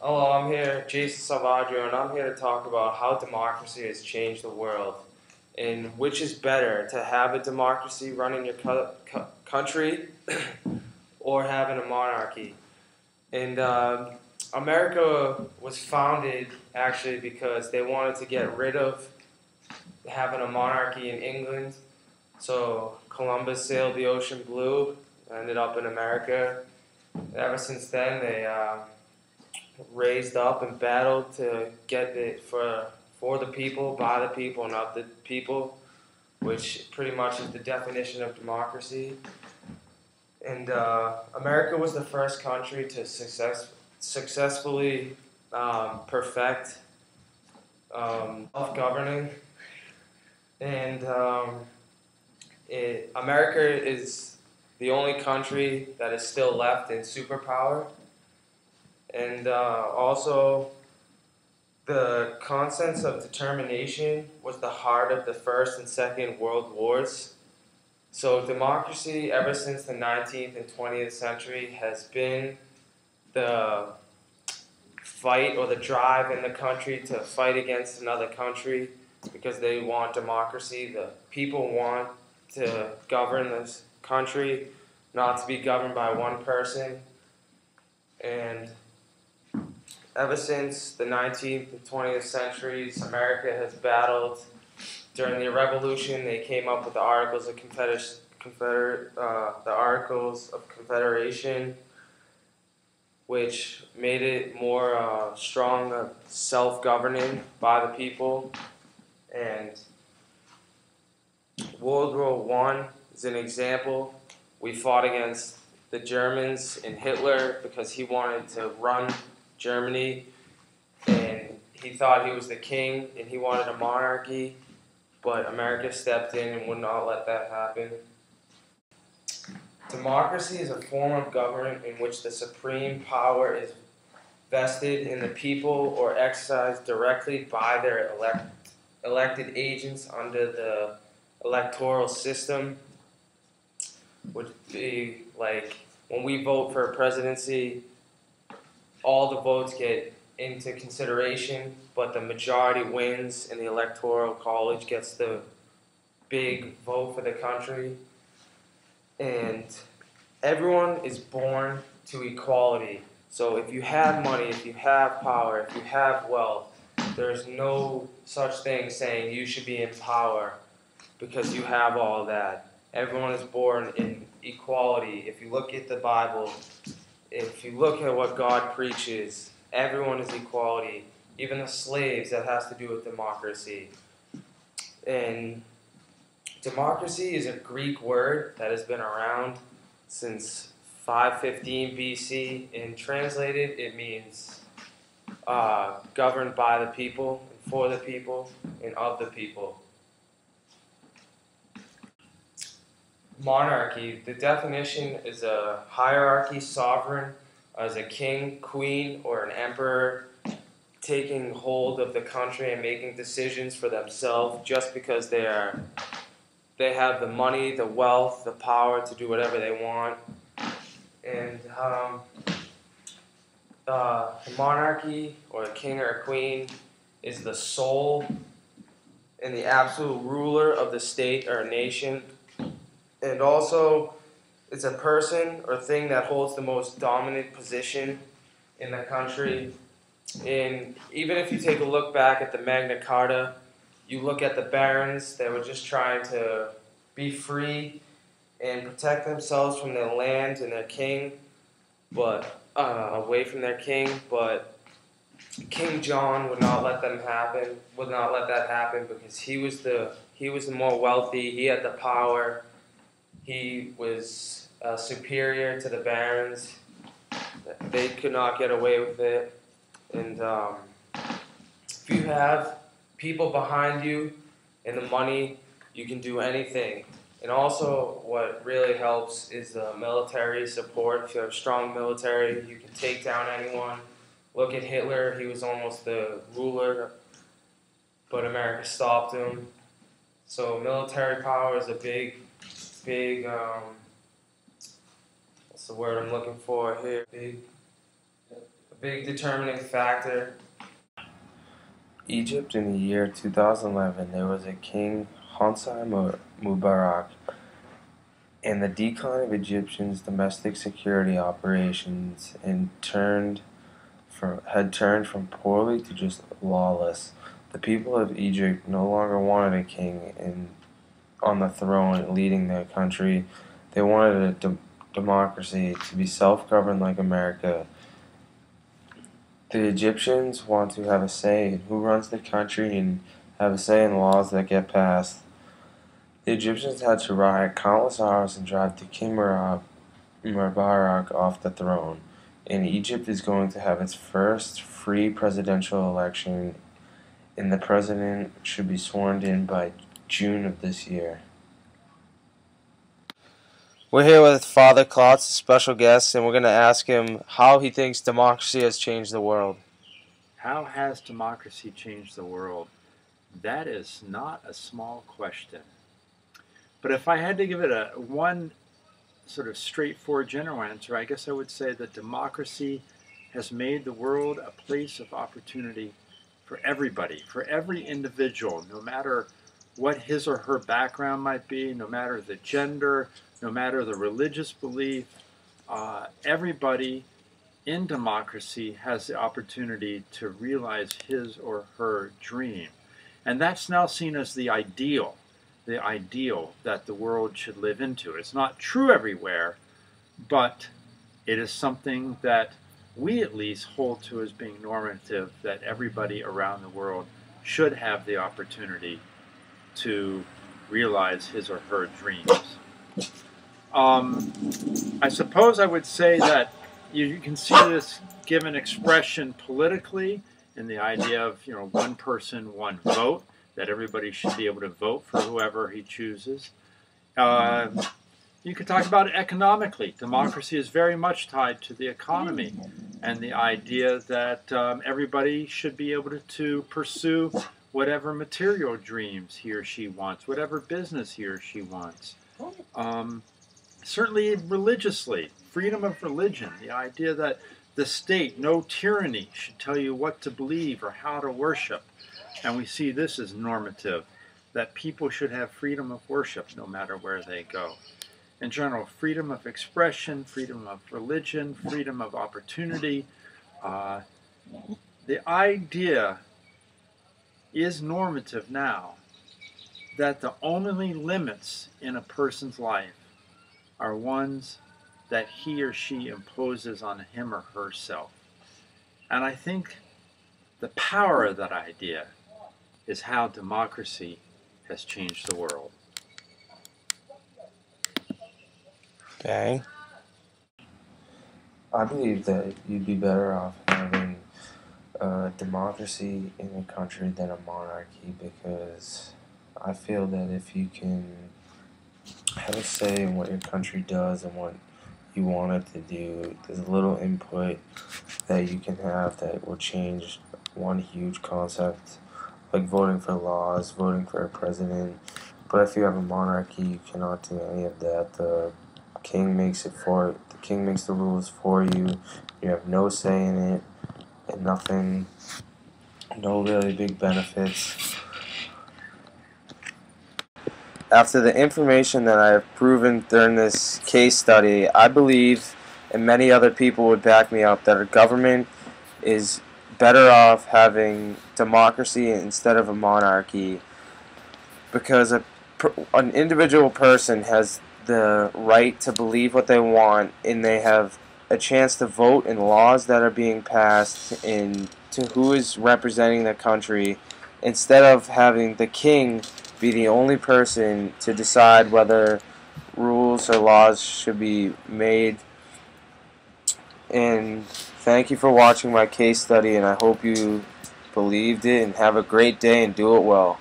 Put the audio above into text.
Hello, I'm here, Jason Salvaggio, and I'm here to talk about how democracy has changed the world and which is better, to have a democracy running your country or having a monarchy. And America was founded actually because they wanted to get rid of having a monarchy in England. So Columbus sailed the ocean blue, ended up in America. Ever since then, they raised up and battled to get it for the people, by the people, and of the people, which pretty much is the definition of democracy. And America was the first country to successfully perfect self-governing, and America is the only country that is still left in superpower. And also, the concept of determination was the heart of the First and Second World Wars. So democracy, ever since the 19th and 20th century, has been the fight or the drive in the country to fight against another country because they want democracy. The people want to govern this country, not to be governed by one person. And ever since the 19th and 20th centuries, America has battled. During the Revolution, they came up with the Articles of Confederation, which made it more strong, self-governing by the people. And World War I is an example. We fought against the Germans and Hitler because he wanted to run Germany, and he thought he was the king, and he wanted a monarchy, but America stepped in and would not let that happen. Democracy is a form of government in which the supreme power is vested in the people or exercised directly by their elected agents under the electoral system. Would be like when we vote for a presidency, all the votes get into consideration, but the majority wins and the electoral college gets the big vote for the country. And everyone is born to equality. So if you have money, if you have power, if you have wealth, there's no such thing saying you should be in power because you have all that. Everyone is born in equality. If you look at the Bible, if you look at what God preaches, everyone is equality. Even the slaves, that has to do with democracy. And democracy is a Greek word that has been around since 515 BC, and translated it means governed by the people, and for the people, and of the people. Monarchy, the definition is a hierarchy, sovereign, as a king, queen, or an emperor taking hold of the country and making decisions for themselves just because they have the money, the wealth, the power to do whatever they want. And the monarchy, or a king or a queen, is the sole and the absolute ruler of the state or a nation. And also, it's a person or thing that holds the most dominant position in the country. And even if you take a look back at the Magna Carta, you look at the barons that were just trying to be free and protect themselves from their land and their king, but away from their king. But King John would not let that happen because he was the more wealthy. He had the power. He was superior to the barons. They could not get away with it. And if you have people behind you and the money, you can do anything. And also, what really helps is the military support. If you have a strong military, you can take down anyone. Look at Hitler. He was almost the ruler, but America stopped him. So military power is a big, what's the word I'm looking for here? big determining factor. Egypt in the year 2011, there was a king, Hosni Mubarak, and the decline of Egyptians' domestic security operations had turned from poorly to just lawless. The people of Egypt no longer wanted a king on the throne leading their country. They wanted a democracy to be self-governed like America. The Egyptians want to have a say in who runs the country and have a say in laws that get passed. The Egyptians had to riot countless hours and drive the King Mubarak off the throne, and Egypt is going to have its first free presidential election, and the president should be sworn in by June of this year. We're here with Father Klotz, a special guest, and we're going to ask him how he thinks democracy has changed the world. How has democracy changed the world? That is not a small question. But if I had to give it one sort of straightforward general answer, I guess I would say that democracy has made the world a place of opportunity for everybody, for every individual, no matter what his or her background might be, no matter the gender, no matter the religious belief. Everybody in democracy has the opportunity to realize his or her dream. And that's now seen as the ideal that the world should live into. It's not true everywhere, but it is something that we at least hold to as being normative, that everybody around the world should have the opportunity to realize his or her dreams. I suppose I would say that you can see this given expression politically in the idea of, one person, one vote, that everybody should be able to vote for whoever he chooses. You could talk about it economically. Democracy is very much tied to the economy and the idea that everybody should be able to pursue whatever material dreams he or she wants, whatever business he or she wants. Certainly religiously, freedom of religion, the idea that the state, no tyranny, should tell you what to believe or how to worship. And we see this as normative, that people should have freedom of worship no matter where they go. In general, freedom of expression, freedom of religion, freedom of opportunity. The idea is normative now that the only limits in a person's life are ones that he or she imposes on him or herself. And I think the power of that idea is how democracy has changed the world. Okay. I believe that you'd be better off having a democracy in a country than a monarchy, because I feel that if you can have a say in what your country does and what you want it to do, there's a little input that you can have that will change one huge concept, like voting for laws, voting for a president. But if you have a monarchy, you cannot do any of that. The king makes the rules for you. You have no say in it, and nothing, no really big benefits. After the information that I have proven during this case study, I believe, and many other people would back me up, that our government is better off having democracy instead of a monarchy, because an individual person has the right to believe what they want, and they have a chance to vote in laws that are being passed and to who is representing the country, instead of having the king be the only person to decide whether rules or laws should be made. And thank you for watching my case study, and I hope you believed it, and have a great day and do it well.